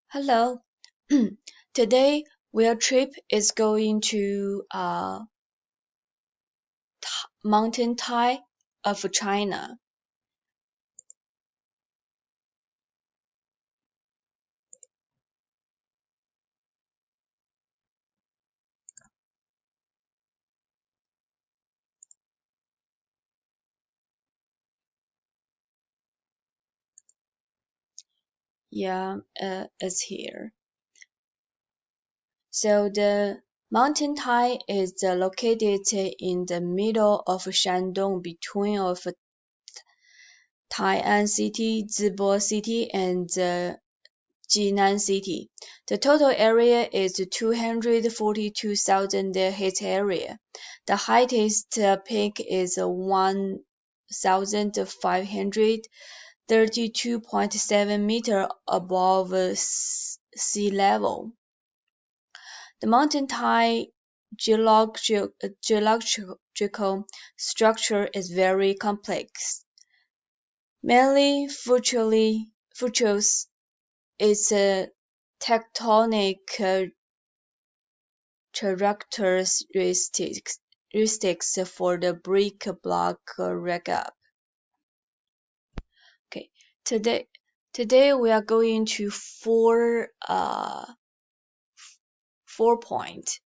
Hello. Today, our trip is going to Mountain Tai of China. Yeah, it's here. So the Mountain Tai is located in the middle of Shandong between of Tai'an City, Zibo City, and Jinan City. The total area is 242,000 hectares. The highest peak is 1,532.7 meters above sea level. The mountain Tai geological structure is very complex. Mainly features its tectonic characteristics for the brick block recap. Okay, today today we are going to four point.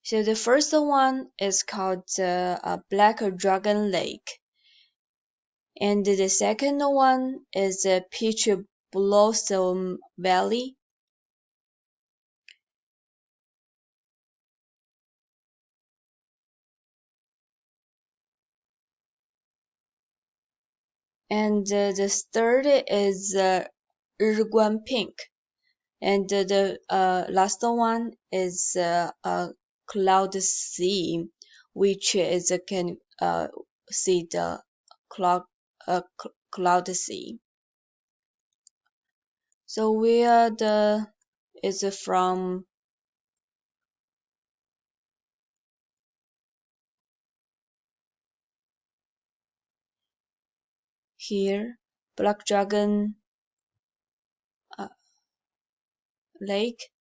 So the first one is called Black Dragon Lake, and the second one is Peach Blossom Valley. And the third is Riguan Pink. And the last one is Cloud Sea, which is can see the cloud Cloud Sea. So where the is from here, Black Dragon uh, Lake,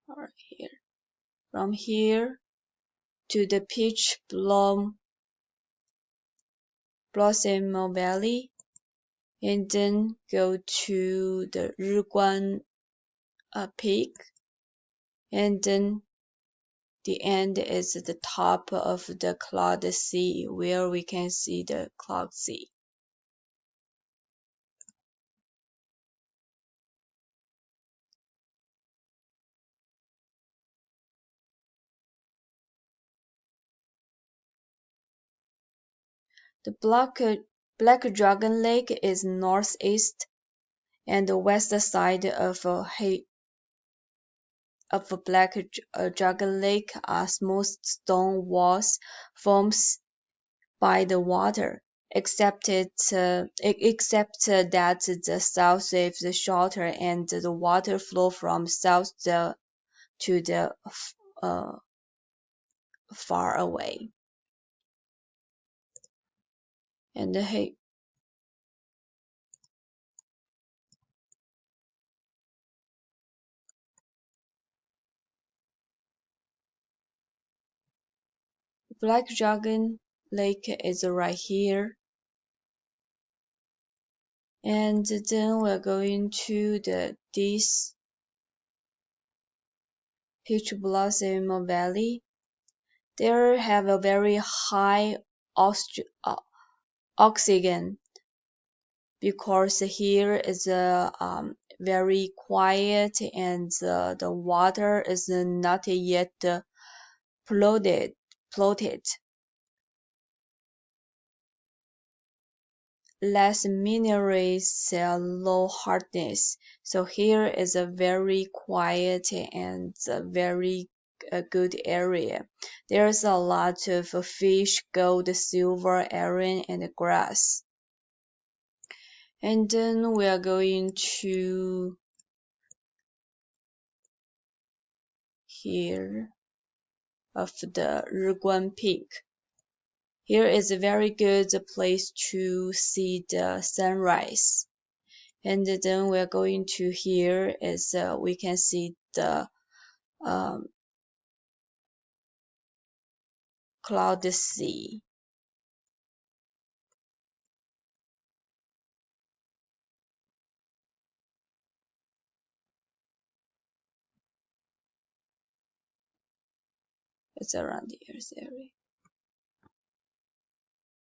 or here. From here to the Peach Blossom Valley, and then go to the Riguan Peak, and then the end is the top of the Cloud Sea, where we can see the Cloud Sea. The Black Dragon Lake is northeast, and the west side of Black Dragon Lake are smooth stone walls formed by the water, except that the south is shorter and the water flow from south to the uh, far away. And hey, Black Dragon Lake is right here. And then we're going to this Peach Blossom Valley. They have a very high oxygen because here is very quiet, and the water is not yet polluted. Less minerals, low hardness. So here is a very quiet and very good area. There's a lot of fish, gold, silver, iron, and grass. And then we are going to here of the Riguan Peak. Here is a very good place to see the sunrise. And then we're going to here is we can see the um, cloud sea. It's around here area.